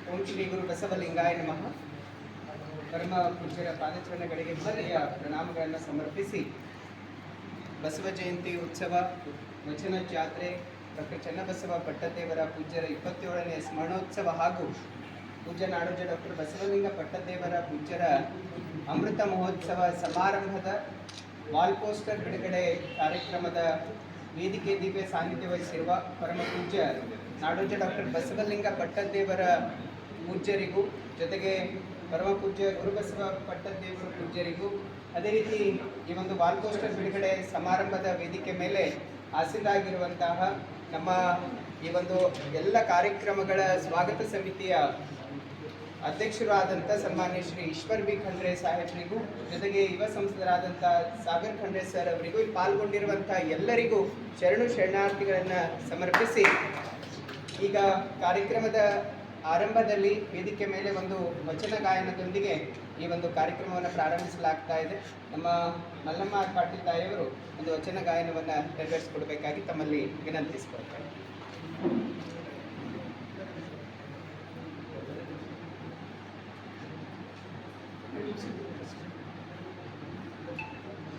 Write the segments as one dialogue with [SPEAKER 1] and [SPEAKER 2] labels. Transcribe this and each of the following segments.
[SPEAKER 1] ಓಂ ಶ್ರೀ ಗುರು ಬಸವಲಿಂಗಾಯ ನಮಃ. ಪರಮ ಪೂಜ್ಯರ ಪಾದಚರಣಗಳಿಗೆ ಭಕ್ತಿಯ ಪ್ರಣಾಮಗಳನ್ನು ಸಮರ್ಪಿಸಿ ಬಸವ ಜಯಂತಿ ಉತ್ಸವ ವಚನ ಜಾತ್ರೆ ಡಾಕ್ಟರ್ ಚನ್ನಬಸವ ಪಟ್ಟದೇವರ ಪೂಜ್ಯರ 27ನೇ ಸ್ಮರಣೋತ್ಸವ ಹಾಗೂ ಪೂಜ್ಯ ನಾಡೋಜ ಡಾಕ್ಟರ್ ಬಸವಲಿಂಗ ಪಟ್ಟದೇವರ ಪೂಜ್ಯರ ಅಮೃತ ಮಹೋತ್ಸವ ಸಮಾರಂಭದ ವಾಲ್ ಪೋಸ್ಟರ್ ಬಿಡುಗಡೆ ಕಾರ್ಯಕ್ರಮದ ವೇದಿಕೆ ದಿವ್ಯ ಸಾನ್ನಿಧ್ಯ ವಹಿಸಿರುವ ಪರಮ ಪೂಜ್ಯ ನಾಡೋಜ ಡಾಕ್ಟರ್ ಬಸವಲಿಂಗ ಪಟ್ಟದೇವರ ಪೂಜ್ಯರಿಗೂ ಜೊತೆಗೆ ಪರಮ ಪೂಜ್ಯ ಗುರುಬಸವ ಪಟ್ಟದೇವರ ಪೂಜ್ಯರಿಗೂ ಅದೇ ರೀತಿ ಈ ಒಂದು ವಾಲ್ ಪೋಸ್ಟರ್ ಬಿಡುಗಡೆ ಸಮಾರಂಭದ ವೇದಿಕೆ ಮೇಲೆ ಆಸೀನರಾಗಿರುವಂತಹ ನಮ್ಮ ಈ ಒಂದು ಎಲ್ಲ ಕಾರ್ಯಕ್ರಮಗಳ ಸ್ವಾಗತ ಸಮಿತಿಯ ಅಧ್ಯಕ್ಷರು ಆದಂಥ ಸನ್ಮಾನ್ಯ ಶ್ರೀ ಈಶ್ವರ್ ಬಿ ಖಂಡ್ರೆ ಸಾಹೇಬರಿಗೂ ಜೊತೆಗೆ ಯುವ ಸಂಸದರಾದಂಥ ಸಾಗರ್ ಖಂಡ್ರೆ ಸರ್ ಅವರಿಗೂ ಇಲ್ಲಿ ಪಾಲ್ಗೊಂಡಿರುವಂಥ ಎಲ್ಲರಿಗೂ ಶರಣು ಶರಣಾರ್ಥಿಗಳನ್ನು ಸಮರ್ಪಿಸಿ ಈಗ ಕಾರ್ಯಕ್ರಮದ ಆರಂಭದಲ್ಲಿ ವೇದಿಕೆ ಮೇಲೆ ಒಂದು ವಚನ ಗಾಯನದೊಂದಿಗೆ ಈ ಒಂದು ಕಾರ್ಯಕ್ರಮವನ್ನು ಪ್ರಾರಂಭಿಸಲಾಗ್ತಾ ಇದೆ. ನಮ್ಮ ಮಲ್ಲಮ್ಮ ಪಾಟೀಲ್ ತಾಯಿಯವರು ಒಂದು ವಚನ ಗಾಯನವನ್ನು ನೆರವೇರಿಸಿಕೊಡ್ಬೇಕಾಗಿ ತಮ್ಮಲ್ಲಿ ವಿನಂತಿಸಿಕೊಳ್ತಾರೆ.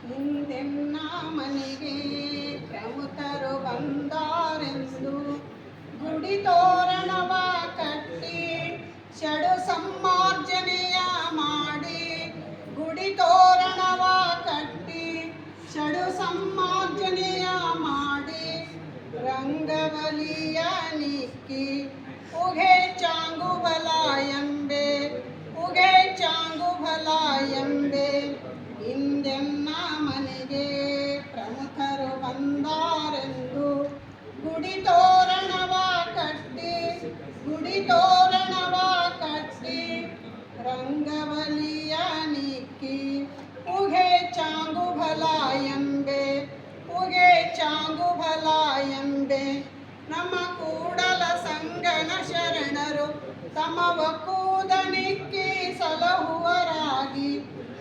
[SPEAKER 2] ಹಿಂದೆನ್ನ ಮನೆಗೆ ಪ್ರಮುಖರು ಬಂದಾರೆಂದು ಗುಡಿ ತೋರಣವ ಕಟ್ಟಿ ಷಡು ಸಮ್ಮಾರ್ಜನೆಯ ಮಾಡಿ ಗುಡಿ ತೋರಣವ ಕಟ್ಟಿ ಷಡು ಸಮ್ಮಾರ್ಜನೆಯ ಮಾಡಿ ರಂಗವಲಿಯ ನಿಕ್ಕಿ ಉಘೆ ಚಾಂಗುಬಲ ಎಂಬೆ ಉಘೆ ಚಾಂಗುಬಲ ಎಂಬೆ ಹಿಂದೆನ್ನ ಮನೆಗೆ ಪ್ರಮುಖರು ಬಂದಾರೆಂದು ಗುಡಿ ತೋರಣವ ಕಟ್ಟಿ ಗುಡಿ ತೋರಣವ ಕಟ್ಟಿ ರಂಗವಲಿಯ ನಿಕ್ಕಿ ಉಘೆ ಚಾಂಗುಬಲ ಎಂಬೆ ಉಘೆ ಚಾಂಗುಬಲ ಎಂಬೆ ನಮ್ಮ ಕೂಡಲ ಸಂಗನ ಶರಣರು ತಮವ ಕೂದನಿಕ್ಕಿ ಸಲಹುವರಾಗಿ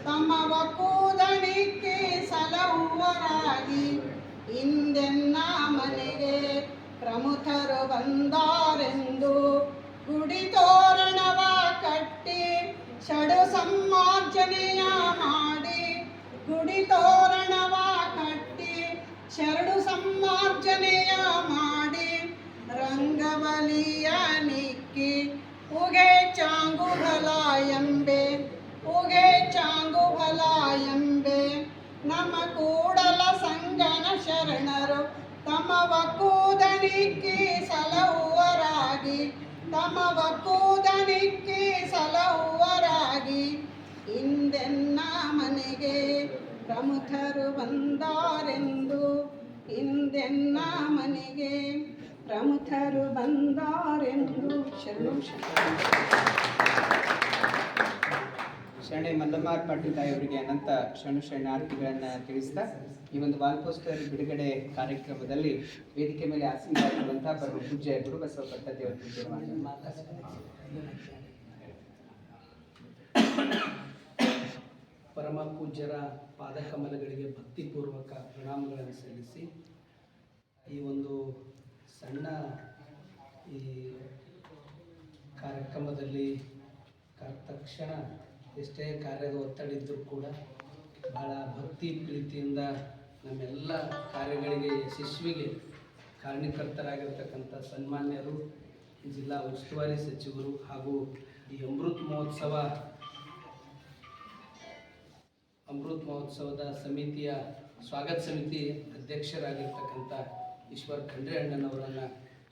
[SPEAKER 2] ತಮವ ಕೂದನಿಕ್ಕಿ ಸಲಹುವರಾಗಿ ಹಿಂದೆನ್ನ ಮನೆಗೆ ಪ್ರಮುಖರು ಬಂದಾರೆಂದು ಗುಡಿ ತೋರಣವ ಕಟ್ಟಿ ಷಡು ಸಮ್ಮಾರ್ಜನೆಯ ಮಾಡಿ ಗುಡಿ ತೋರಣವ ಕಟ್ಟಿ ಶರಡು ಸಮ್ಮಾರ್ಜನೆಯ ಮಾಡಿ ರಂಗಬಲಿಯ ನಿಕ್ಕಿ ಉಘೆ ಚಾಂಗುಬಲ ಎಂಬೆ ಉಘೆ ಚಾಂಗುಬಲ ಎಂಬೆ ನಮ್ಮ ಕೂಡಲ ಸಂಗನ ಶರಣರು ತಮವ ಕೂದನಿಕ್ಕಿ ಸಲಹುವರಾಗಿ ತಮವ ಕೂದನಿಕ್ಕಿ ಸಲಹುವರಾಗಿ ಹಿಂದೆನ್ನ ಮನೆಗೆ ಪ್ರಮುಖರು ಬಂದಾರೆಂದು ಹಿಂದೆನ್ನ ಮನೆಗೆ ಪ್ರಮುಖರು ಬಂದಾರೆಂದು ಶರಣು
[SPEAKER 1] ಶರಣೆ ಮಲ್ಲಮ್ಮ ಪಾಟೀಲ್ ಅವರಿಗೆ ಅನಂತ ಶರಣು ಶರಣಾರ್ಥಿಗಳನ್ನು ತಿಳಿಸ್ತಾ ಈ ಒಂದು ವಾಲ್ ಪೋಸ್ಟರ್ ಬಿಡುಗಡೆ ಕಾರ್ಯಕ್ರಮದಲ್ಲಿ ವೇದಿಕೆ ಮೇಲೆ ಆಸೀನರಾಗಿರುವಂತಹ ಪರಮ ಪೂಜ್ಯ ಗುರುಬಸವ ಪಟ್ಟದೇವರ
[SPEAKER 3] ಪರಮ ಪೂಜ್ಯರ ಪಾದಕಮಲಗಳಿಗೆ ಭಕ್ತಿಪೂರ್ವಕ ಪ್ರಣಾಮಗಳನ್ನು ಸಲ್ಲಿಸಿ ಈ ಒಂದು ಸಣ್ಣ ಈ ಕಾರ್ಯಕ್ರಮದಲ್ಲಿ ತಕ್ಷಣ ಎಷ್ಟೇ ಕಾರ್ಯದ ಒತ್ತಡ ಇದ್ದರೂ ಕೂಡ ಬಹಳ ಭಕ್ತಿ ಪ್ರೀತಿಯಿಂದ ನಮ್ಮೆಲ್ಲ ಕಾರ್ಯಗಳಿಗೆ ಯಶಸ್ವಿಗೆ ಕಾರಣಕರ್ತರಾಗಿರ್ತಕ್ಕಂಥ ಸನ್ಮಾನ್ಯರು ಜಿಲ್ಲಾ ಉಸ್ತುವಾರಿ ಸಚಿವರು ಹಾಗೂ ಈ ಅಮೃತ್ ಮಹೋತ್ಸವದ ಸಮಿತಿಯ ಸ್ವಾಗತ ಸಮಿತಿ ಅಧ್ಯಕ್ಷರಾಗಿರ್ತಕ್ಕಂಥ ಈಶ್ವರ್ ಖಂಡ್ರೆ ಅಣ್ಣನವರನ್ನು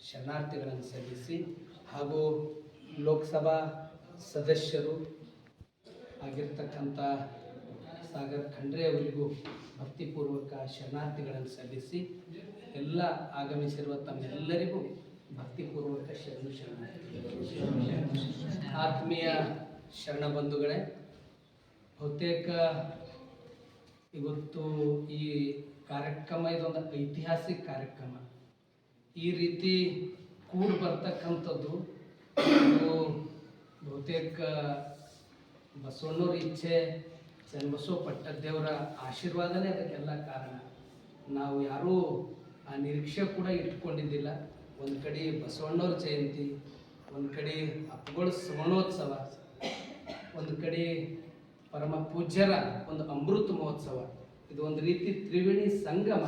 [SPEAKER 3] ಶರಣಾರ್ಥಿಗಳನ್ನು ಸಲ್ಲಿಸಿ ಹಾಗೂ ಲೋಕಸಭಾ ಸದಸ್ಯರು ಆಗಿರ್ತಕ್ಕಂಥ ಸಾಗರ್ ಖಂಡ್ರೆ ಅವರಿಗೂ ಭಕ್ತಿಪೂರ್ವಕ ಶರಣಾರ್ಥಿಗಳನ್ನು ಸಲ್ಲಿಸಿ ಎಲ್ಲ ಆಗಮಿಸಿರುವ ತಮ್ಮೆಲ್ಲರಿಗೂ ಭಕ್ತಿಪೂರ್ವಕ ಶರಣಾರ್ಥಿ. ಆತ್ಮೀಯ ಶರಣ ಬಂಧುಗಳೇ, ಬಹುತೇಕ ಇವತ್ತು ಈ ಕಾರ್ಯಕ್ರಮ ಇದೊಂದು ಐತಿಹಾಸಿಕ ಕಾರ್ಯಕ್ರಮ. ಈ ರೀತಿ ಕೂಡಿ ಬರ್ತಕ್ಕಂಥದ್ದು ಬಹುತೇಕ ಬಸವಣ್ಣವ್ರ ಇಚ್ಛೆ, ಚನ್ನಬಸವ ಪಟ್ಟದೇವರ ಆಶೀರ್ವಾದನೇ ಅದಕ್ಕೆಲ್ಲ ಕಾರಣ. ನಾವು ಯಾರೂ ಆ ನಿರೀಕ್ಷೆ ಕೂಡ ಇಟ್ಕೊಂಡಿದ್ದಿಲ್ಲ. ಒಂದು ಕಡೆ ಬಸವಣ್ಣವ್ರ ಜಯಂತಿ, ಒಂದು ಕಡೆ ಅಪ್ಪುಗಳ ಶ್ರವಣೋತ್ಸವ, ಒಂದು ಕಡೆ ಪರಮ ಪೂಜ್ಯರ ಒಂದು ಅಮೃತ ಮಹೋತ್ಸವ. ಇದು ಒಂದು ರೀತಿ ತ್ರಿವೇಣಿ ಸಂಗಮ.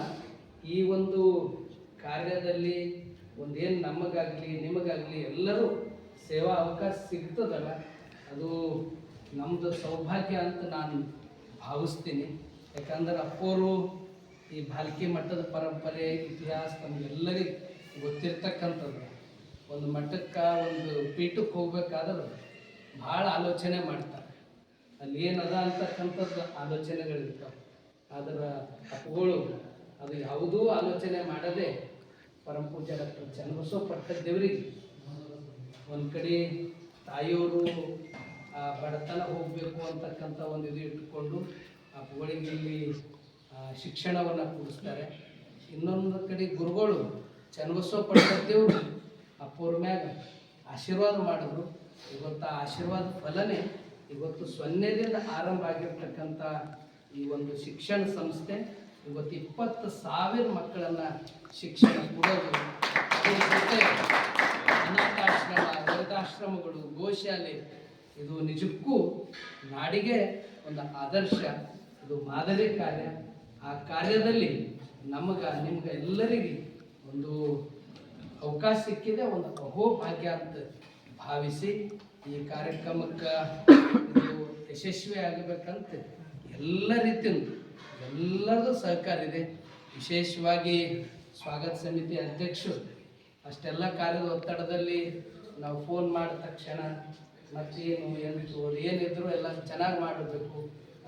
[SPEAKER 3] ಈ ಒಂದು ಕಾರ್ಯದಲ್ಲಿ ಒಂದೇನು ನಮಗಾಗಲಿ ನಿಮಗಾಗಲಿ ಎಲ್ಲರೂ ಸೇವಾ ಅವಕಾಶ ಸಿಗ್ತದಲ್ಲ, ಅದು ನಮ್ಮದು ಸೌಭಾಗ್ಯ ಅಂತ ನಾನು ಭಾವಿಸ್ತೀನಿ. ಯಾಕಂದ್ರೆ ಅಪ್ಪೋರು ಈ ಭಾಲ್ಕಿ ಮಠದ ಪರಂಪರೆ ಇತಿಹಾಸ ನಮಗೆಲ್ಲರಿಗೂ ಗೊತ್ತಿರ್ತಕ್ಕಂಥದ್ದು. ಒಂದು ಮಠಕ್ಕೆ ಒಂದು ಪೀಠಕ್ಕೆ ಹೋಗ್ಬೇಕಾದ್ರೆ ಭಾಳ ಆಲೋಚನೆ ಮಾಡ್ತಾರೆ, ಅಲ್ಲಿ ಏನದ ಅಂತಕ್ಕಂಥದ್ದು ಆಲೋಚನೆಗಳಿರ್ತಾವೆ. ಆದರೆ ಅಪ್ಪುಗಳು ಅದು ಯಾವುದೂ ಆಲೋಚನೆ ಮಾಡದೆ ಪರಮ ಪೂಜ್ಯ ಡಾಕ್ಟರ್ ಚನ್ನಬಸವ ಪಟ್ಟದೇವರಿಗೆ ಒಂದು ಕಡೆ ತಾಯಿಯವರು ಬಡತನ ಹೋಗಬೇಕು ಅಂತಕ್ಕಂಥ ಒಂದು ಇದು ಇಟ್ಟುಕೊಂಡು ಅಪ್ಪುಗಳಿಗೆ ಇಲ್ಲಿ ಶಿಕ್ಷಣವನ್ನು ಕೊಡಿಸ್ತಾರೆ. ಇನ್ನೊಂದು ಕಡೆ ಗುರುಗಳು ಚನ್ನಬಸವ ಪಟ್ಟದೇವರು ಅಪ್ಪವ್ರ ಮ್ಯಾಗ ಆಶೀರ್ವಾದ ಮಾಡಿದ್ರು. ಇವತ್ತು ಆ ಆಶೀರ್ವಾದ ಫಲನೇ ಇವತ್ತು ಸೊನ್ನೆದಿಂದ ಆರಂಭ ಆಗಿರ್ತಕ್ಕಂಥ ಈ ಒಂದು ಶಿಕ್ಷಣ ಸಂಸ್ಥೆ ಇವತ್ತು 20,000 ಮಕ್ಕಳನ್ನು ಶಿಕ್ಷಣ ಕೊಡೋದು, ಅದ್ರ ಜೊತೆ ಅನಾಥಾಶ್ರಮ, ವೃದ್ಧಾಶ್ರಮಗಳು, ಗೋಶಾಲೆ, ಇದು ನಿಜಕ್ಕೂ ನಾಡಿಗೆ ಒಂದು ಆದರ್ಶ, ಇದು ಮಾದರಿ ಕಾರ್ಯ. ಆ ಕಾರ್ಯದಲ್ಲಿ ನಿಮ್ಗೆ ಎಲ್ಲರಿಗೆ ಒಂದು ಅವಕಾಶ ಸಿಕ್ಕಿದೆ, ಒಂದು ಅಹೋಭಾಗ್ಯ ಅಂತ ಭಾವಿಸಿ ಈ ಕಾರ್ಯಕ್ರಮಕ್ಕೆ ಇದು ಯಶಸ್ವಿ ಆಗಬೇಕಂತ ಎಲ್ಲ ರೀತಿಯಿಂದ ಎಲ್ಲರದು ಸಹಕಾರ ಇದೆ. ವಿಶೇಷವಾಗಿ ಸ್ವಾಗತ ಸಮಿತಿ ಅಧ್ಯಕ್ಷರು ಅಷ್ಟೆಲ್ಲ ಕಾರ್ಯದ ಒತ್ತಡದಲ್ಲಿ ನಾವು ಫೋನ್ ಮಾಡಿದ ತಕ್ಷಣ ಮತ್ತೇನು ಏನಿದ್ರು ಎಲ್ಲ ಚೆನ್ನಾಗಿ ಮಾಡಬೇಕು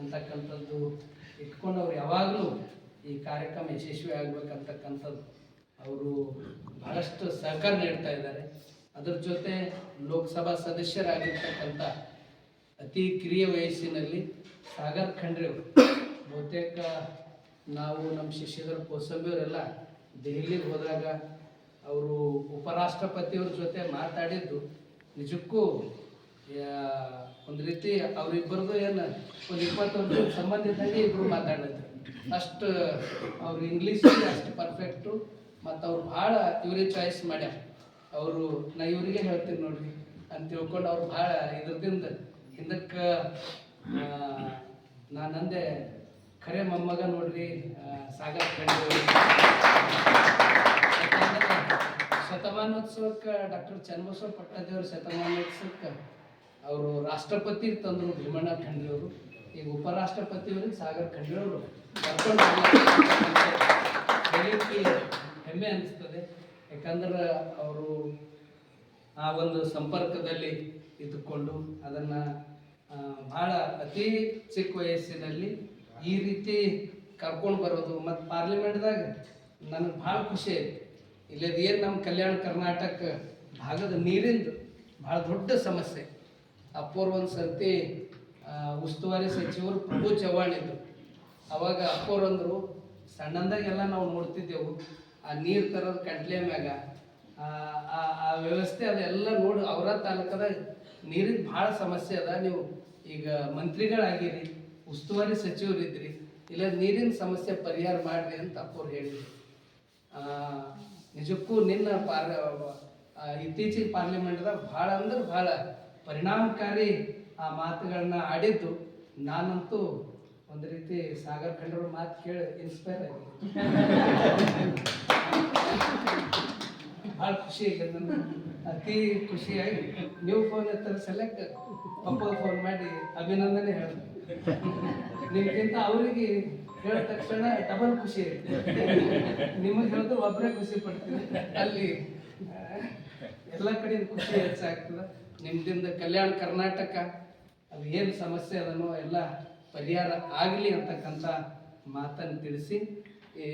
[SPEAKER 3] ಅಂತಕ್ಕಂಥದ್ದು ಇಟ್ಕೊಂಡು ಅವ್ರು ಯಾವಾಗಲೂ ಈ ಕಾರ್ಯಕ್ರಮ ಯಶಸ್ವಿ ಆಗಬೇಕಂತಕ್ಕಂಥದ್ದು ಅವರು ಬಹಳಷ್ಟು ಸಹಕಾರ ನೀಡ್ತಾ ಇದ್ದಾರೆ. ಅದರ ಜೊತೆ ಲೋಕಸಭಾ ಸದಸ್ಯರಾಗಿರ್ತಕ್ಕಂಥ ಅತಿ ಕಿರಿಯ ವಯಸ್ಸಿನಲ್ಲಿ ಸಾಗರ್ ಖಂಡ್ರೆ ಅವರು, ಬಹುತೇಕ ನಾವು ನಮ್ಮ ಶಿಷ್ಯರು ಕೋಸಂಬಿಯವರೆಲ್ಲ ದೆಹಲಿಗೆ ಹೋದಾಗ ಅವರು ಉಪರಾಷ್ಟ್ರಪತಿಯವ್ರ ಜೊತೆ ಮಾತಾಡಿದ್ದು ನಿಜಕ್ಕೂ ಒಂದು ರೀತಿ ಅವರಿಬ್ಬರದು ಏನು ಒಂದು 20 ವರ್ಷ ಸಂಬಂಧ ಇದ್ದಂಗೆ ಇಬ್ಬರು ಮಾತಾಡಿದ್ರು. ಅಷ್ಟು ಅವ್ರು ಇಂಗ್ಲೀಷಲ್ಲಿ ಅಷ್ಟು ಪರ್ಫೆಕ್ಟು. ಮತ್ತು ಅವ್ರು ಭಾಳ ಇವರೇ ಚಾಯ್ಸ್ ಮಾಡ್ಯಾರ. ಅವರು ನಾ ಇವರಿಗೆ ಹೇಳ್ತೀನಿ ನೋಡ್ರಿ ಅಂತ ತಿಳ್ಕೊಂಡು ಅವ್ರು ಭಾಳ ಇದ್ರದಿಂದ ಹಿಂದಕ್ಕೆ ನಾನಂದೆ ಖರೆ ಮೊಮ್ಮಗ ನೋಡ್ರಿ ಸಾಗರ್ ಖಂಡ್ರೆ. ಯಾಕಂದ್ರೆ ಶತಮಾನೋತ್ಸವಕ್ಕೆ ಡಾಕ್ಟರ್ ಚನ್ನಬಸವ ಪಟ್ಟದೇವ್ರ ಶತಮಾನೋತ್ಸವಕ್ಕೆ ಅವರು ರಾಷ್ಟ್ರಪತಿ ತಂದರು ಭೀಮಣ್ಣ ಖಂಡ್ರೆ ಅವರು. ಈಗ ಉಪರಾಷ್ಟ್ರಪತಿಯವ್ರಿಗೆ ಸಾಗರ್ ಖಂಡ್ರೆ ಅವರು ಕರ್ಕೊಂಡು ಹೇಳಲಿಕ್ಕೆ ಹೆಮ್ಮೆ ಅನಿಸ್ತದೆ. ಯಾಕಂದ್ರೆ ಅವರು ಆ ಒಂದು ಸಂಪರ್ಕದಲ್ಲಿ ಇದ್ದುಕೊಂಡು ಅದನ್ನು ಭಾಳ ಅತಿ ಚಿಕ್ಕ ವಯಸ್ಸಿನಲ್ಲಿ ಈ ರೀತಿ ಕರ್ಕೊಂಡು ಬರೋದು. ಮತ್ತು ಪಾರ್ಲಿಮೆಂಟ್ದಾಗ ನನಗೆ ಭಾಳ ಖುಷಿ ಆಯ್ತು. ಇಲ್ಲದ ಏನು ನಮ್ಮ ಕಲ್ಯಾಣ ಕರ್ನಾಟಕ ಭಾಗದ ನೀರಿಂದು ಭಾಳ ದೊಡ್ಡ ಸಮಸ್ಯೆ. ಅಪ್ಪೋರು ಒಂದು ಸರ್ತಿ ಉಸ್ತುವಾರಿ ಸಚಿವರು ಪ್ರಭು ಚವ್ಹಾಣ್ ಇದ್ದರು. ಅವಾಗ ಅಪ್ಪೋರು ಅಂದರು, ಸಣ್ಣಂದಾಗೆಲ್ಲ ನಾವು ನೋಡ್ತಿದ್ದೆವು ಆ ನೀರು ತರೋದು ಕಂಟ್ಲೆ ಮ್ಯಾಗ, ಆ ವ್ಯವಸ್ಥೆ ಅದೆಲ್ಲ ನೋಡಿ ಅವರ ತಾಲೂಕದಾಗ ನೀರಿನ ಭಾಳ ಸಮಸ್ಯೆ ಅದ, ನೀವು ಈಗ ಮಂತ್ರಿಗಳಾಗಿರಿ, ಉಸ್ತುವಾರಿ ಸಚಿವರಿದ್ರಿ, ಇಲ್ಲ ನೀರಿನ ಸಮಸ್ಯೆ ಪರಿಹಾರ ಮಾಡಿರಿ ಅಂತ ಅಪ್ಪವ್ರು ಹೇಳಿದ್ರು. ನಿಜಕ್ಕೂ ನಿನ್ನ ಇತ್ತೀಚಿನ ಪಾರ್ಲಿಮೆಂಟ್ದಾಗ ಭಾಳ ಅಂದ್ರೆ ಭಾಳ ಪರಿಣಾಮಕಾರಿ ಆ ಮಾತುಗಳನ್ನ ಆಡಿದ್ದು. ನಾನಂತೂ ಒಂದು ರೀತಿ ಸಾಗರ್ ಖಂಡ್ರೆ ಮಾತು ಕೇಳಿ ಇನ್ಸ್ಪೈರ್ ಆಗಿದೆ. ಭಾಳ ಖುಷಿ ಆಗಿದೆ ನನಗೆ, ಅತಿ ಖುಷಿಯಾಗಿ ನೀವು ಫೋನ್ ಎತ್ತರ ಸೆಲೆಕ್ಟ್ ಪಪ್ಪ ಫೋನ್ ಮಾಡಿ ಅಭಿನಂದನೆ ಹೇಳಿದ್ರು. ನಿಮ್ಗಿಂತ ಅವರಿಗೆ ಹೇಳಿದ ತಕ್ಷಣ ಡಬಲ್ ಖುಷಿ ಇರುತ್ತೆ. ನಿಮಗೆ ಹೇಳಿದ್ರೆ ಒಬ್ಬರೇ ಖುಷಿ ಪಡ್ತೀನಿ, ಅಲ್ಲಿ ಎಲ್ಲ ಕಡೆಯಿಂದ ಖುಷಿ ಹೆಚ್ಚಾಗ್ತದೆ. ನಿಮ್ದಿಂದ ಕಲ್ಯಾಣ ಕರ್ನಾಟಕ ಅದು ಏನು ಸಮಸ್ಯೆ ಅದನ್ನೋ ಎಲ್ಲ ಪರಿಹಾರ ಆಗಲಿ ಅಂತಕ್ಕಂಥ ಮಾತನ್ನು ತಿಳಿಸಿ, ಈ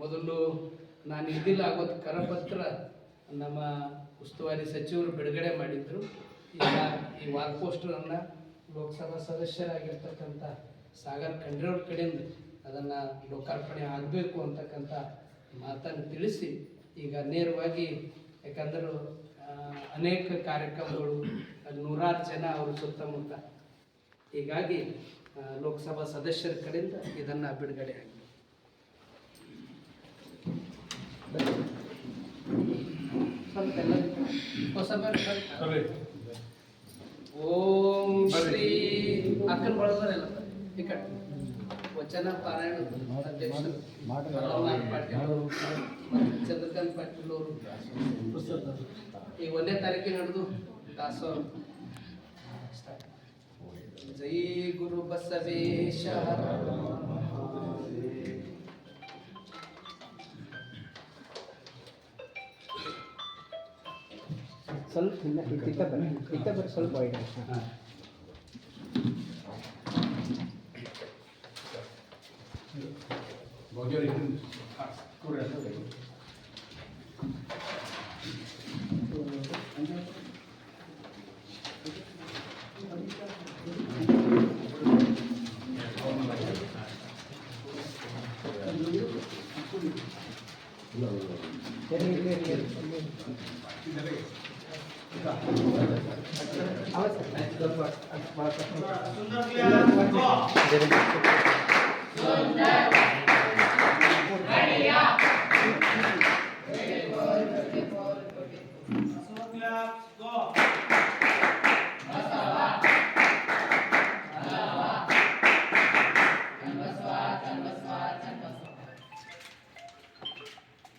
[SPEAKER 3] ಮೊದಲು ನಾನು ಇದಿಲ್ಲ ಆಗೋದು ಕರಪತ್ರ ನಮ್ಮ ಉಸ್ತುವಾರಿ ಸಚಿವರು ಬಿಡುಗಡೆ ಮಾಡಿದ್ರು. ಈಗ ಈ ವಾಲ್ ಪೋಸ್ಟರನ್ನು ಲೋಕಸಭಾ ಸದಸ್ಯರಾಗಿರ್ತಕ್ಕಂಥ ಸಾಗರ್ ಖಂಡ್ರೆಯವ್ರ ಕಡೆಯಿಂದ ಅದನ್ನು ಲೋಕಾರ್ಪಣೆ ಆಗಬೇಕು ಅಂತಕ್ಕಂಥ ಮಾತನ್ನು ತಿಳಿಸಿ, ಈಗ ನೇರವಾಗಿ ಯಾಕಂದ್ರೆ ಅನೇಕ ಕಾರ್ಯಕ್ರಮಗಳು ನೂರಾರು ಜನ ಅವರು ಸುತ್ತಮುತ್ತ, ಹೀಗಾಗಿ ಲೋಕಸಭಾ ಸದಸ್ಯರ ಕಡೆಯಿಂದ ಇದನ್ನು ಬಿಡುಗಡೆ ಆಗಿದೆ. ಸ್ವಲ್ಪ ಎಲ್ಲ ಹೊಸ ಓಂ ಶ್ರೀ ಅಕ್ಕನ ಬಳದರೆಲ್ಲ ಈ ಕಡೆ ವಚನ ಪಾರಾಯಣ ಅಧ್ಯಕ್ಷರು ಪಾಟೀಲ್ ಅವರು ಮತ್ತು ಚಂದ್ರಕಾಂತ್ ಪಾಟೀಲ್ ಅವರು ಈ 1ನೇ ತಾರೀಕಿಗೆ ನಡೆದು ದಾಸೋಹ. ಜೈ ಗುರು ಬಸವೇಶ.
[SPEAKER 1] ಸ್ವಲ್ಪ ಇತ್ತ ಬರ್ರಿ ಸ್ವಲ್ಪ ವೈಡ್.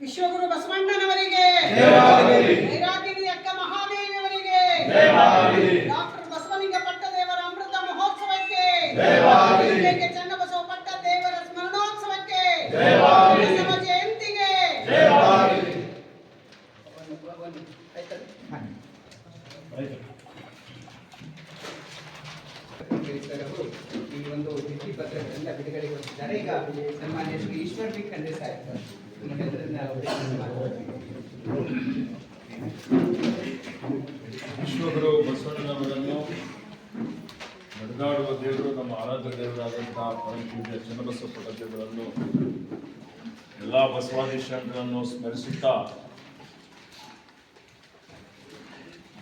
[SPEAKER 2] ವಿಶ್ವಗುರು ಬಸವಣ್ಣನವರಿಗೆ, ವೈರಾಗಿರಿ ಅಕ್ಕ ಮಹಾದೇವಿಯವರಿಗೆ, ಡಾಕ್ಟರ್ ಬಸವಲಿಂಗ ಪಟ್ಟದೇವರ ಅಮೃತ ಮಹೋತ್ಸವಕ್ಕೆ, ಚನ್ನಬಸವ ಪಟ್ಟದೇವರ ಸ್ಮರಣೋತ್ಸವಕ್ಕೆ, ಬಸವ ಜಯಂತಿಗೆ
[SPEAKER 1] ಈ ಒಂದು ಭಿತ್ತಿ ಪತ್ರಗಳಿಂದ ಬಿಡುಗಡೆಗೊಳಿಸಿದ್ದಾರೆ. ಈಗ ಸನ್ಮಾನ್ಯ ಶ್ರೀ ಈಶ್ವರ್ ಬಿ ಖಂಡ್ರೆ ಸಾಹೇಬ್
[SPEAKER 4] ವಿಶ್ವಗುರು ಬಸವಣ್ಣನವರನ್ನು ನಡೆದಾಡುವ ದೇವರು, ನಮ್ಮ ಆರಾಧ್ಯ ದೇವರಾದಂತಹ ಪರಮಪೂಜ್ಯ ಚನ್ನಬಸವ ಪಟ್ಟದೇವರನ್ನು ಎಲ್ಲ ಬಸವಾದಿ ಶರಣರನ್ನು ಸ್ಮರಿಸುತ್ತಾ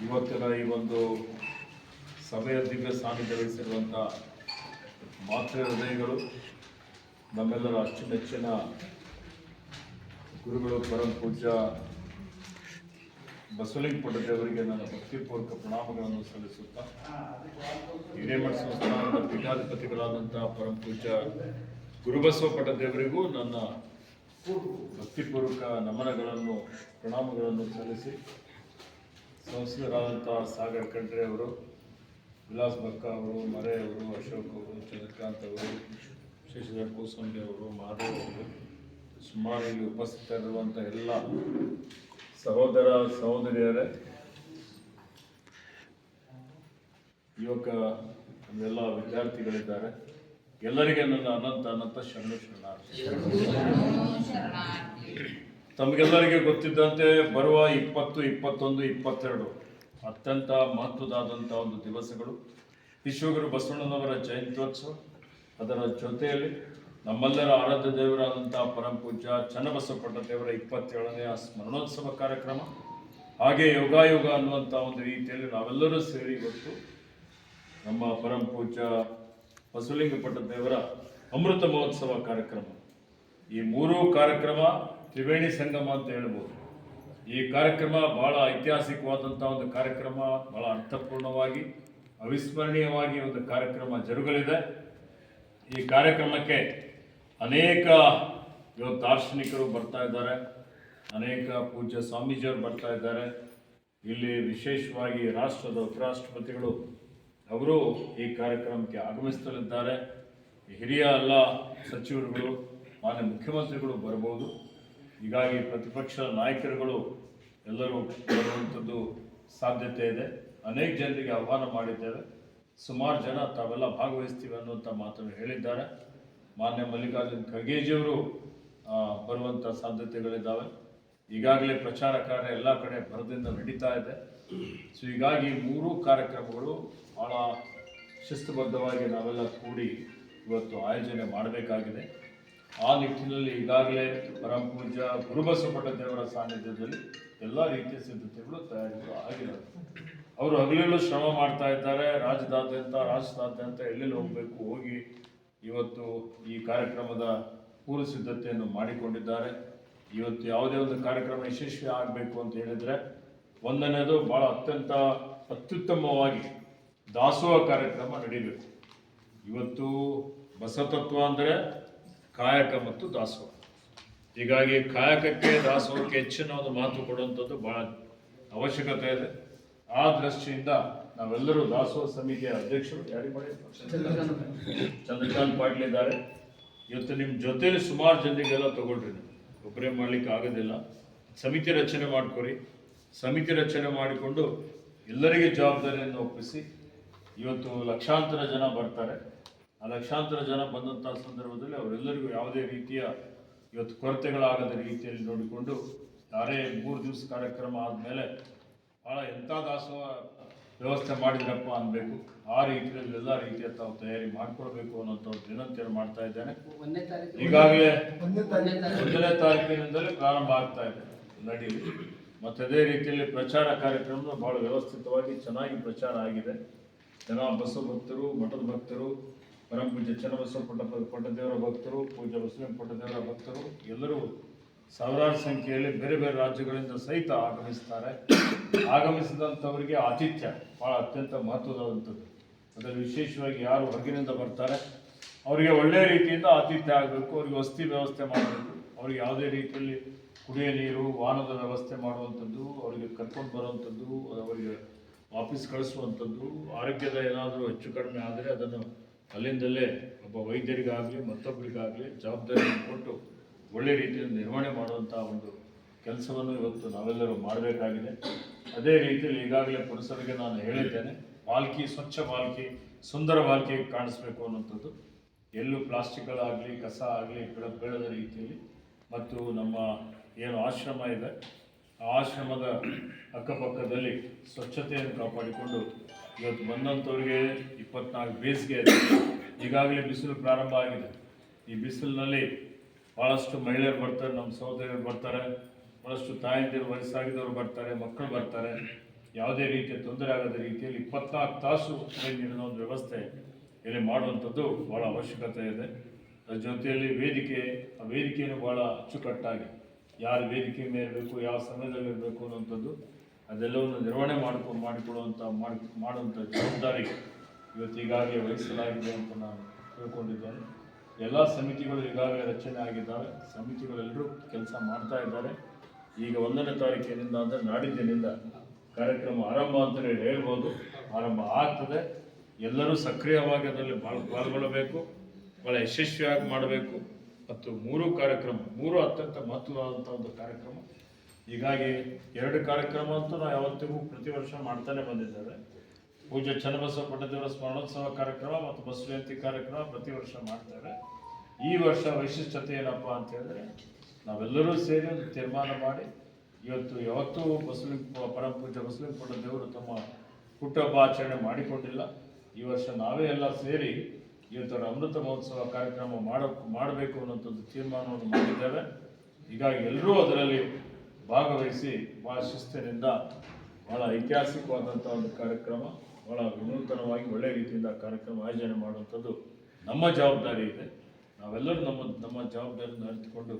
[SPEAKER 4] ಇವತ್ತಿನ ಈ ಒಂದು ಸಭೆಯ ದಿವ್ಯ ಸಾನ್ನಿಧ್ಯ ವಹಿಸಿರುವಂಥ ಮಾತೃ ಹೃದಯಗಳು, ನಮ್ಮೆಲ್ಲರ ಅಚ್ಚುಮೆಚ್ಚಿನ ಗುರುಗಳು ಪರಮ ಪೂಜ್ಯ ಬಸವಲಿಂಗ ಪಟ್ಟದೇವರಿಗೆ ನನ್ನ ಭಕ್ತಿಪೂರ್ವಕ ಪ್ರಣಾಮಗಳನ್ನು ಸಲ್ಲಿಸುತ್ತಾ, ಹಿರೇಮಠ ಸಂಸ್ಥಾನದ ಪೀಠಾಧಿಪತಿಗಳಾದಂತಹ ಪರಮ ಪೂಜ್ಯ ಗುರುಬಸವ ಪಟ್ಟದೇವರಿಗೂ ನನ್ನ ಭಕ್ತಿಪೂರ್ವಕ ನಮನಗಳನ್ನು ಪ್ರಣಾಮಗಳನ್ನು ಸಲ್ಲಿಸಿ, ಸಂಸದರಾದಂತಹ ಸಾಗರ್ ಖಂಡ್ರೆ ಅವರು, ವಿಲಾಸ್ ಬಕ್ಕ ಅವರು, ಮರೆ ಅವರು, ಅಶೋಕ್ ಅವರು, ಚಂದ್ರಕಾಂತ್ ಅವರು, ಶಶಿಧರ್ ಕೋಸಂಬಿ ಅವರು, ಮಾಧವ್ ಅವರು, ಸುಮಾರು ಇಲ್ಲಿ ಉಪಸ್ಥಿತರಿರುವಂಥ ಎಲ್ಲ ಸಹೋದರ ಸಹೋದರಿಯರೇ, ಯುವಕ ಎಲ್ಲ ವಿದ್ಯಾರ್ಥಿಗಳಿದ್ದಾರೆ, ಎಲ್ಲರಿಗೆ ನನ್ನ ಅನಂತ ಅನಂತ ಶರಣಾರ್ಥಿ. ತಮಗೆಲ್ಲರಿಗೆ ಗೊತ್ತಿದ್ದಂತೆ ಬರುವ 20, 21, 22 ಅತ್ಯಂತ ಮಹತ್ವದಾದಂಥ ಒಂದು ದಿವಸಗಳು. ವಿಶ್ವಗುರು ಬಸವಣ್ಣನವರ ಜಯಂತ್ಯೋತ್ಸವ, ಅದರ ಜೊತೆಯಲ್ಲಿ ನಮ್ಮೆಲ್ಲರ ಆರಾಧ್ಯ ದೇವರಾದಂಥ ಪರಮ ಪೂಜ್ಯ ಚನ್ನಬಸವ ಪಟ್ಟದೇವರ 27ನೇ ಸ್ಮರಣೋತ್ಸವ ಕಾರ್ಯಕ್ರಮ, ಹಾಗೆ ಯೋಗಾಯೋಗ ಅನ್ನುವಂಥ ಒಂದು ರೀತಿಯಲ್ಲಿ ನಾವೆಲ್ಲರೂ ಸೇರಿ ಇವತ್ತು ನಮ್ಮ ಪರಮ ಪೂಜ್ಯ ಬಸವಲಿಂಗ ಪಟ್ಟದೇವರ ಅಮೃತ ಮಹೋತ್ಸವ ಕಾರ್ಯಕ್ರಮ, ಈ ಮೂರೂ ಕಾರ್ಯಕ್ರಮ ತ್ರಿವೇಣಿ ಸಂಗಮ ಅಂತ ಹೇಳ್ಬೋದು. ಈ ಕಾರ್ಯಕ್ರಮ ಬಹಳ ಐತಿಹಾಸಿಕವಾದಂಥ ಒಂದು ಕಾರ್ಯಕ್ರಮ, ಬಹಳ ಅರ್ಥಪೂರ್ಣವಾಗಿ ಅವಿಸ್ಮರಣೀಯವಾಗಿ ಒಂದು ಕಾರ್ಯಕ್ರಮ ಜರುಗಲಿದೆ. ಈ ಕಾರ್ಯಕ್ರಮಕ್ಕೆ ಅನೇಕ ಇವತ್ತು ದಾರ್ಶನಿಕರು ಬರ್ತಾ ಇದ್ದಾರೆ, ಅನೇಕ ಪೂಜ್ಯ ಸ್ವಾಮೀಜಿಯವರು ಬರ್ತಾ ಇದ್ದಾರೆ. ಇಲ್ಲಿ ವಿಶೇಷವಾಗಿ ರಾಷ್ಟ್ರದ ಉಪರಾಷ್ಟ್ರಪತಿಗಳು ಅವರು ಈ ಕಾರ್ಯಕ್ರಮಕ್ಕೆ ಆಗಮಿಸಲಿದ್ದಾರೆ. ಈ ಹಿರಿಯ ಎಲ್ಲ ಸಚಿವರುಗಳು ಮಾನ್ಯ ಮುಖ್ಯಮಂತ್ರಿಗಳು ಬರ್ಬೋದು. ಹೀಗಾಗಿ ಪ್ರತಿಪಕ್ಷ ನಾಯಕರುಗಳು ಎಲ್ಲರೂ ಬರುವಂಥದ್ದು ಸಾಧ್ಯತೆ ಇದೆ. ಅನೇಕ ಜನರಿಗೆ ಆಹ್ವಾನ ಮಾಡಿದ್ದೇವೆ. ಸುಮಾರು ಜನ ತಾವೆಲ್ಲ ಭಾಗವಹಿಸ್ತೀವಿ ಅನ್ನುವಂಥ ಮಾತನ್ನು ಹೇಳಿದ್ದಾರೆ. ಮಾನ್ಯ ಮಲ್ಲಿಕಾರ್ಜುನ್ ಖರ್ಗೆಜಿಯವರು ಬರುವಂಥ ಸಾಧ್ಯತೆಗಳಿದ್ದಾವೆ. ಈಗಾಗಲೇ ಪ್ರಚಾರ ಕಾರ್ಯ ಎಲ್ಲ ಕಡೆ ಭರದಿಂದ ನಡೀತಾ ಇದೆ. ಸೊ ಹೀಗಾಗಿ 3 ಕಾರ್ಯಕ್ರಮಗಳು ಭಾಳ ಶಿಸ್ತುಬದ್ಧವಾಗಿ ನಾವೆಲ್ಲ ಕೂಡಿ ಇವತ್ತು ಆಯೋಜನೆ ಮಾಡಬೇಕಾಗಿದೆ. ಆ ನಿಟ್ಟಿನಲ್ಲಿ ಈಗಾಗಲೇ ಪರಮ ಪೂಜ್ಯ ಗುರುಬಸವಪಟ್ಟ ದೇವರ ಸಾನ್ನಿಧ್ಯದಲ್ಲಿ ಎಲ್ಲ ರೀತಿಯ ಸಿದ್ಧತೆಗಳು ತಯಾರಿಗಳು ಆಗಿವೆ. ಅವರು ಹಗಲಿರುಳು ಶ್ರಮ ಮಾಡ್ತಾ ಇದ್ದಾರೆ. ರಾಜ್ಯದಾದ್ಯಂತ ಎಲ್ಲೆಲ್ಲಿ ಹೋಗಬೇಕು ಹೋಗಿ ಇವತ್ತು ಈ ಕಾರ್ಯಕ್ರಮದ ಪೂರ್ವ ಸಿದ್ಧತೆಯನ್ನು ಮಾಡಿಕೊಂಡಿದ್ದಾರೆ. ಇವತ್ತು ಯಾವುದೇ ಒಂದು ಕಾರ್ಯಕ್ರಮ ಯಶಸ್ವಿ ಆಗಬೇಕು ಅಂತ ಹೇಳಿದರೆ ಒಂದನೇದು ಭಾಳ ಅತ್ಯುತ್ತಮವಾಗಿ ದಾಸೋಹ ಕಾರ್ಯಕ್ರಮ ನಡೀಬೇಕು. ಇವತ್ತು ಬಸವತತ್ವ ಅಂದರೆ ಕಾಯಕ ಮತ್ತು ದಾಸೋಹ. ಹೀಗಾಗಿ ಕಾಯಕಕ್ಕೆ ದಾಸೋಹಕ್ಕೆ ಹೆಚ್ಚಿನ ಒಂದು ಮಾತು ಕೊಡುವಂಥದ್ದು ಭಾಳ ಅವಶ್ಯಕತೆ ಇದೆ. ಆ ದೃಷ್ಟಿಯಿಂದ ನಾವೆಲ್ಲರೂ ದಾಸೋಹ ಸಮಿತಿಯ ಅಧ್ಯಕ್ಷರು ಚಂದ್ರಕಾಂತ್ ಪಾಟೀಲ್ ಇದ್ದಾರೆ. ಇವತ್ತು ನಿಮ್ಮ ಜೊತೆಲಿ ಸುಮಾರು ಜನರಿಗೆಲ್ಲ ತಗೊಳ್ರಿ. ಒಬ್ಬರೇ ಮಾಡಲಿಕ್ಕೆ ಆಗೋದಿಲ್ಲ. ಸಮಿತಿ ರಚನೆ ಮಾಡ್ಕೊರಿ. ಸಮಿತಿ ರಚನೆ ಮಾಡಿಕೊಂಡು ಎಲ್ಲರಿಗೆ ಜವಾಬ್ದಾರಿಯನ್ನು ಒಪ್ಪಿಸಿ ಇವತ್ತು ಲಕ್ಷಾಂತರ ಜನ ಬರ್ತಾರೆ. ಆ ಲಕ್ಷಾಂತರ ಜನ ಬಂದಂಥ ಸಂದರ್ಭದಲ್ಲಿ ಅವರೆಲ್ಲರಿಗೂ ಯಾವುದೇ ರೀತಿಯ ಇವತ್ತು ಕೊರತೆಗಳಾಗದ ರೀತಿಯಲ್ಲಿ ನೋಡಿಕೊಂಡು ಯಾರೇ 3 ದಿವಸ ಕಾರ್ಯಕ್ರಮ ಆದಮೇಲೆ ಭಾಳ ಎಂಥ ದಾಸೋಹ ವ್ಯವಸ್ಥೆ ಮಾಡಿದ್ರಪ್ಪ ಅನ್ಬೇಕು. ಆ ರೀತಿಯಲ್ಲಿ ಎಲ್ಲ ರೀತಿಯ ತಾವು ತಯಾರಿ ಮಾಡ್ಕೊಳ್ಬೇಕು ಅನ್ನೋಂಥ ವಿನಂತಿಯನ್ನು ಮಾಡ್ತಾ ಇದ್ದೇನೆ. ಈಗಾಗಲೇ 1ನೇ ತಾರೀಕಿನಿಂದಲೇ ಪ್ರಾರಂಭ ಆಗ್ತಾ ಇದೆ ನಡೀಲಿ. ಮತ್ತು ಅದೇ ರೀತಿಯಲ್ಲಿ ಪ್ರಚಾರ ಕಾರ್ಯಕ್ರಮ ಭಾಳ ವ್ಯವಸ್ಥಿತವಾಗಿ ಚೆನ್ನಾಗಿ ಪ್ರಚಾರ ಆಗಿದೆ. ಜನ ಬಸವ ಭಕ್ತರು, ಮಠದ ಭಕ್ತರು, ಪರಮ ಪೂಜ್ಯ ಚನ್ನಬಸವಪಟ್ಟದೇವರ ಭಕ್ತರು, ಪೂಜ್ಯ ಬಸವಲಿಂಗಪಟ್ಟದೇವರ ಭಕ್ತರು ಎಲ್ಲರೂ ಸಾವಿರಾರು ಸಂಖ್ಯೆಯಲ್ಲಿ ಬೇರೆ ಬೇರೆ ರಾಜ್ಯಗಳಿಂದ ಸಹಿತ ಆಗಮಿಸ್ತಾರೆ. ಆಗಮಿಸಿದಂಥವರಿಗೆ ಆತಿಥ್ಯ ಭಾಳ ಅತ್ಯಂತ ಮಹತ್ವದಂಥದ್ದು. ಅದರಲ್ಲಿ ವಿಶೇಷವಾಗಿ ಯಾರು ಹೊರಗಿನಿಂದ ಬರ್ತಾರೆ ಅವರಿಗೆ ಒಳ್ಳೆಯ ರೀತಿಯಿಂದ ಆತಿಥ್ಯ ಆಗಬೇಕು. ಅವರಿಗೆ ವಸತಿ ವ್ಯವಸ್ಥೆ ಮಾಡಬೇಕು. ಅವರಿಗೆ ಯಾವುದೇ ರೀತಿಯಲ್ಲಿ ಕುಡಿಯೋ ನೀರು, ವಾಹನದ ವ್ಯವಸ್ಥೆ ಮಾಡುವಂಥದ್ದು, ಅವರಿಗೆ ಕರ್ಕೊಂಡು ಬರುವಂಥದ್ದು, ಅವರಿಗೆ ವಾಪಸ್ ಕಳಿಸುವಂಥದ್ದು, ಆರೋಗ್ಯದ ಏನಾದರೂ ಹೆಚ್ಚು ಕಡಿಮೆ ಆದರೆ ಅದನ್ನು ಅಲ್ಲಿಂದಲೇ ಒಬ್ಬ ವೈದ್ಯರಿಗಾಗಲಿ ಮತ್ತೊಬ್ಬರಿಗಾಗಲಿ ಜವಾಬ್ದಾರಿಯನ್ನು ಕೊಟ್ಟು ಒಳ್ಳೆ ರೀತಿಯಲ್ಲಿ ನಿರ್ವಹಣೆ ಮಾಡುವಂಥ ಒಂದು ಕೆಲಸವನ್ನು ಇವತ್ತು ನಾವೆಲ್ಲರೂ ಮಾಡಬೇಕಾಗಿದೆ. ಅದೇ ರೀತಿಯಲ್ಲಿ ಈಗಾಗಲೇ ಪುರಸಭೆಗೆ ನಾನು ಹೇಳಿದ್ದೇನೆ, ಬಾಲ್ಕಿ, ಸ್ವಚ್ಛ ಬಾಲ್ಕಿ, ಸುಂದರ ಬಾಲ್ಕಿ ಕಾಣಿಸ್ಬೇಕು ಅನ್ನೋಂಥದ್ದು. ಎಲ್ಲೂ ಪ್ಲಾಸ್ಟಿಕ್ಗಳಾಗಲಿ ಕಸ ಆಗಲಿ ಬೆಳೆದ ರೀತಿಯಲ್ಲಿ ಮತ್ತು ನಮ್ಮ ಏನು ಆಶ್ರಮ ಇದೆ ಆ ಆಶ್ರಮದ ಅಕ್ಕಪಕ್ಕದಲ್ಲಿ ಸ್ವಚ್ಛತೆಯನ್ನು ಕಾಪಾಡಿಕೊಂಡು ಇವತ್ತು ಬಂದಂಥವ್ರಿಗೆ 24 ಬೇಸಿಗೆ ಇದೆ. ಈಗಾಗಲೇ ಬಿಸಿಲು ಪ್ರಾರಂಭ ಆಗಿದೆ. ಈ ಬಿಸಿಲಿನಲ್ಲಿ ಭಾಳಷ್ಟು ಮಹಿಳೆಯರು ಬರ್ತಾರೆ, ನಮ್ಮ ಸಹೋದರಿಯರು ಬರ್ತಾರೆ, ಭಾಳಷ್ಟು ತಾಯಂದಿರು, ವಯಸ್ಸಾಗಿದ್ದವರು ಬರ್ತಾರೆ, ಮಕ್ಕಳು ಬರ್ತಾರೆ. ಯಾವುದೇ ರೀತಿಯ ತೊಂದರೆ ಆಗದ ರೀತಿಯಲ್ಲಿ 24 ತಾಸು ನೀರಿನ ಒಂದು ವ್ಯವಸ್ಥೆ ಇಲ್ಲಿ ಮಾಡುವಂಥದ್ದು ಭಾಳ ಅವಶ್ಯಕತೆ ಇದೆ. ಅದ್ರ ಜೊತೆಯಲ್ಲಿ ಆ ವೇದಿಕೆಯನ್ನು ಭಾಳ ಅಚ್ಚುಕಟ್ಟಾಗಿ ಯಾರು ವೇದಿಕೆ ಮೇಲೆ ಇರಬೇಕು, ಯಾವ ಸಮಯದಲ್ಲಿ ಇರಬೇಕು ಅನ್ನೋಂಥದ್ದು ಅದೆಲ್ಲವನ್ನು ನಿರ್ವಹಣೆ ಮಾಡುವಂಥ ಜವಾಬ್ದಾರಿ ಇವತ್ತು ಈಗಾಗಲೇ ವಹಿಸಲಾಗಿದೆ ಅಂತ ನಾನು ತಿಳ್ಕೊಂಡಿದ್ದೇನೆ. ಎಲ್ಲ ಸಮಿತಿಗಳು ಈಗಾಗಲೇ ರಚನೆ ಆಗಿದ್ದಾವೆ. ಸಮಿತಿಗಳೆಲ್ಲರೂ ಕೆಲಸ ಮಾಡ್ತಾ ಇದ್ದಾರೆ. ಈಗ 1ನೇ ತಾರೀಕಿನಿಂದ ಅಂದರೆ ನಾಡಿದ್ದಿನಿಂದ ಕಾರ್ಯಕ್ರಮ ಆರಂಭ ಅಂತಲೇ ಹೇಳ್ಬೋದು. ಆರಂಭ ಆಗ್ತದೆ. ಎಲ್ಲರೂ ಸಕ್ರಿಯವಾಗಿ ಅದರಲ್ಲಿ ಪಾಲ್ಗೊಳ್ಳಬೇಕು, ಭಾಳ ಯಶಸ್ವಿಯಾಗಿ ಮಾಡಬೇಕು. ಮತ್ತು 3 ಕಾರ್ಯಕ್ರಮ, 3 ಅತ್ಯಂತ ಮಹತ್ವವಾದಂಥ ಒಂದು ಕಾರ್ಯಕ್ರಮ. ಹೀಗಾಗಿ 2 ಕಾರ್ಯಕ್ರಮ ಅಂತೂ ನಾವು ಯಾವತ್ತಿಗೂ ಪ್ರತಿ ವರ್ಷ ಮಾಡ್ತಾನೆ ಬಂದಿದ್ದೇವೆ. ಪೂಜ್ಯ ಚನ್ನಬಸವಪಟ್ಟದೇವರ ಸ್ಮರಣೋತ್ಸವ ಕಾರ್ಯಕ್ರಮ ಮತ್ತು ಬಸವ ಜಯಂತಿ ಕಾರ್ಯಕ್ರಮ ಪ್ರತಿ ವರ್ಷ ಮಾಡ್ತೇವೆ. ಈ ವರ್ಷ ವೈಶಿಷ್ಟ್ಯತೆ ಏನಪ್ಪ ಅಂತ ಹೇಳಿದ್ರೆ ನಾವೆಲ್ಲರೂ ಸೇರಿ ಒಂದು ತೀರ್ಮಾನ ಮಾಡಿ ಯಾವತ್ತೂ ಪರಮ ಪೂಜ್ಯ ಬಸವಲಿಂಗಪಟ್ಟದೇವರು ತಮ್ಮ ಹುಟ್ಟುಹಬ್ಬ ಆಚರಣೆ ಮಾಡಿಕೊಂಡಿಲ್ಲ. ಈ ವರ್ಷ ನಾವೇ ಎಲ್ಲ ಸೇರಿ ಇವತ್ತರ ಅಮೃತ ಮಹೋತ್ಸವ ಕಾರ್ಯಕ್ರಮ ಮಾಡಬೇಕು ಅನ್ನೋಂಥದ್ದು ತೀರ್ಮಾನವನ್ನು ಮಾಡಿದ್ದೇವೆ. ಹೀಗಾಗಿ ಎಲ್ಲರೂ ಅದರಲ್ಲಿ ಭಾಗವಹಿಸಿ ಭಾಳ ಶಿಸ್ತಿನಿಂದ ಭಾಳ ಐತಿಹಾಸಿಕವಾದಂಥ ಒಂದು ಕಾರ್ಯಕ್ರಮ, ಭಾಳ ವಿನೂತನವಾಗಿ ಒಳ್ಳೆಯ ರೀತಿಯಿಂದ ಕಾರ್ಯಕ್ರಮ ಆಯೋಜನೆ ಮಾಡುವಂಥದ್ದು ನಮ್ಮ ಜವಾಬ್ದಾರಿ ಇದೆ. ನಾವೆಲ್ಲರೂ ನಮ್ಮ ಜವಾಬ್ದಾರಿಯನ್ನು ಅರಿತುಕೊಂಡು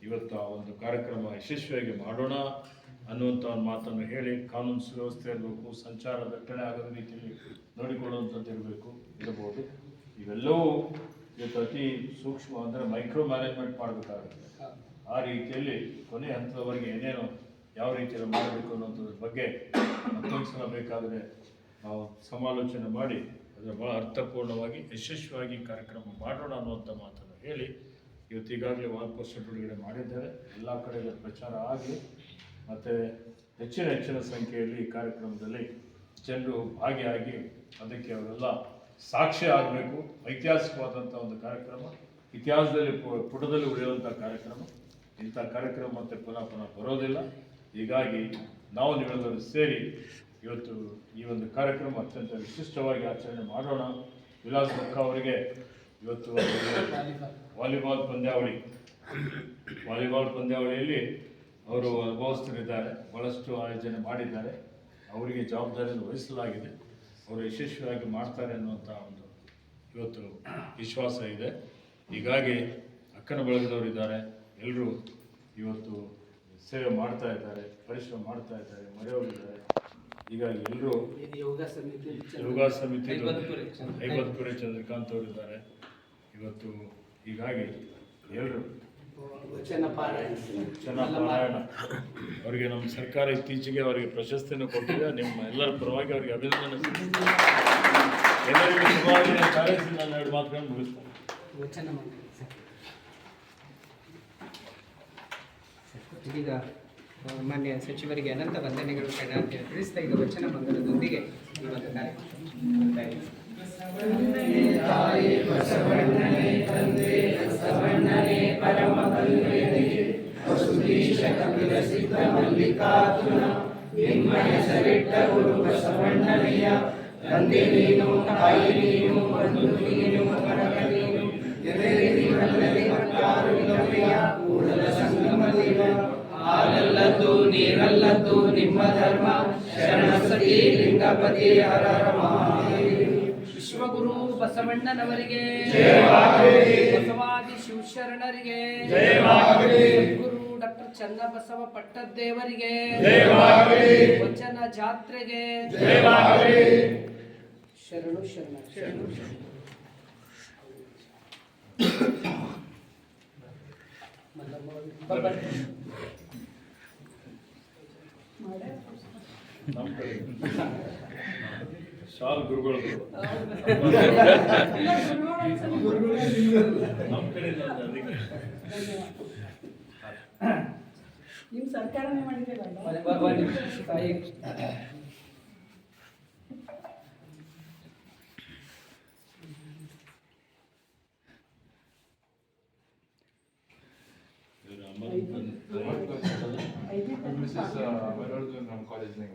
[SPEAKER 4] ಇವತ್ತು ಆ ಒಂದು ಕಾರ್ಯಕ್ರಮ ಯಶಸ್ವಿಯಾಗಿ ಮಾಡೋಣ ಅನ್ನುವಂಥ ಒಂದು ಮಾತನ್ನು ಹೇಳಿ, ಕಾನೂನು ಸುವ್ಯವಸ್ಥೆ ಇರಬೇಕು, ಸಂಚಾರ ದಟ್ಟಣೆ ಆಗದ ರೀತಿಯಲ್ಲಿ ನೋಡಿಕೊಳ್ಳುವಂಥದ್ದು ಇರಬಹುದು. ಇವೆಲ್ಲವೂ ಇವತ್ತು ಅತಿ ಸೂಕ್ಷ್ಮ ಅಂದರೆ ಮೈಕ್ರೋ ಮ್ಯಾನೇಜ್ಮೆಂಟ್ ಮಾಡಬೇಕಾಗುತ್ತೆ. ಆ ರೀತಿಯಲ್ಲಿ ಕೊನೆ ಹಂತದವರೆಗೆ ಏನೇನು ಯಾವ ರೀತಿಯಲ್ಲಿ ಮಾಡಬೇಕು ಅನ್ನೋದ್ರ ಬಗ್ಗೆ ಮತ್ತೊಂದು ಸಲ ಬೇಕಾದರೆ ನಾವು ಸಮಾಲೋಚನೆ ಮಾಡಿ ಅದರ ಭಾಳ ಅರ್ಥಪೂರ್ಣವಾಗಿ ಯಶಸ್ವಿಯಾಗಿ ಕಾರ್ಯಕ್ರಮ ಮಾಡೋಣ ಅನ್ನುವಂಥ ಮಾತನ್ನು ಹೇಳಿ ಇವತ್ತು ಈಗಾಗಲೇ ವಾಲ್ ಪೋಸ್ಟರ್ ಬಿಡುಗಡೆ ಮಾಡಿದ್ದೇವೆ. ಎಲ್ಲ ಕಡೆಗೆ ಪ್ರಚಾರ ಆಗಿ ಮತ್ತು ಹೆಚ್ಚಿನ ಸಂಖ್ಯೆಯಲ್ಲಿ ಈ ಕಾರ್ಯಕ್ರಮದಲ್ಲಿ ಜನರು ಭಾಗಿಯಾಗಿ ಅದಕ್ಕೆ ಅವರೆಲ್ಲ ಸಾಕ್ಷಿ ಆಗಬೇಕು. ಐತಿಹಾಸಿಕವಾದಂಥ ಒಂದು ಕಾರ್ಯಕ್ರಮ, ಇತಿಹಾಸದಲ್ಲಿ ಪುಟದಲ್ಲಿ ಉಳಿಯುವಂಥ ಕಾರ್ಯಕ್ರಮ. ಇಂಥ ಕಾರ್ಯಕ್ರಮ ಮತ್ತೆ ಪುನಃ ಬರೋದಿಲ್ಲ. ಹೀಗಾಗಿ ನಾವು ನೀವೆಲ್ಲರೂ ಸೇರಿ ಇವತ್ತು ಈ ಒಂದು ಕಾರ್ಯಕ್ರಮ ಅತ್ಯಂತ ವಿಶಿಷ್ಟವಾಗಿ ಆಚರಣೆ ಮಾಡೋಣ. ವಿಲಾಸ್ ಬಕ್ಕ ಅವರಿಗೆ ಇವತ್ತು ವಾಲಿಬಾಲ್ ಪಂದ್ಯಾವಳಿಯಲ್ಲಿ ಅವರು ಅನುಭವಿಸ್ತಿದ್ದಾರೆ, ಭಾಳಷ್ಟು ಆಯೋಜನೆ ಮಾಡಿದ್ದಾರೆ. ಅವರಿಗೆ ಜವಾಬ್ದಾರಿಯನ್ನು ವಹಿಸಲಾಗಿದೆ. ಅವರು ಯಶಸ್ವಿಯಾಗಿ ಮಾಡ್ತಾರೆ ಅನ್ನುವಂಥ ಒಂದು ಇವತ್ತು ವಿಶ್ವಾಸ ಇದೆ. ಹೀಗಾಗಿ ಅಕ್ಕನ ಬಳಗದವರಿದ್ದಾರೆ, ಎಲ್ಲರೂ ಇವತ್ತು ಸೇವೆ ಮಾಡ್ತಾ ಇದ್ದಾರೆ, ಪರಿಶ್ರಮ ಮಾಡ್ತಾ ಇದ್ದಾರೆ, ಮರೆಯೋಗಿದ್ದಾರೆ. ಹೀಗಾಗಿ ಎಲ್ಲರೂ ಯೋಗ ಸಮಿತಿ ಐವತ್ಪುರಿ ಚಂದ್ರಕಾಂತ್ ಅವರಿದ್ದಾರೆ ಇವತ್ತು. ಹೀಗಾಗಿ ಎಲ್ಲರೂ ವಚನ ಪಾರಾಯಣ ಅವರಿಗೆ ನಮ್ಮ ಸರ್ಕಾರ ಇತ್ತೀಚೆಗೆ ಅವರಿಗೆ ಪ್ರಶಸ್ತಿಯನ್ನು ಕೊಟ್ಟಿದೆ. ನಿಮ್ಮ ಎಲ್ಲರ ಪರವಾಗಿ ಅವರಿಗೆ ಅಭಿನಂದನೆ. ಎಲ್ಲರಿಗೂ ಶುಭವಾಗಿ ಕಾರ್ಯಕ್ರಮ ನಾನು 2 ಮಾತುಗಳನ್ನು ಮುಗಿಸ್ತೇನೆ.
[SPEAKER 1] ಈಗ ಮಾನ್ಯ ಸಚಿವರಿಗೆ ಅನಂತ ವಂದನೆಗಳು ಶರಣಾರ್ಥಿ ತಿಳಿಸ್ತಾ ಈಗ ವಚನ ಮಂಗಲದೊಂದಿಗೆ ಈ ಒಂದು
[SPEAKER 3] ಹಾಲಲ್ಲದ್ದು ನೀರಲ್ಲದ್ದು ನಿಮ್ಮ ಧರ್ಮ ಶರಣ ಸತಿ ಲಿಂಗಪತಿ ಹರ ವಿಶ್ವಗುರು ಬಸವಣ್ಣನವರಿಗೆ ಬಸವಾದಿ ಶಿವಶರಣರಿಗೆ ಗುರು ಡಾಕ್ಟರ್ ಚನ್ನಬಸವ ಪಟ್ಟದೇವರಿಗೆ ವಚನ ಜಾತ್ರೆಗೆ ಶರಣು ಶರಣ.
[SPEAKER 4] ನಮ್ಮ ಕಡೆ ಶಾಲ್ ಗುರುಗಳು ನಮ್ಮ ಕಡೆ
[SPEAKER 2] ನಿಮ್ಮ ಸರ್ಕಾರನೇ ಮಾಡಿದೆ.
[SPEAKER 5] ನಮ್ಮ ಕಾಲೇಜ್ನಾಗ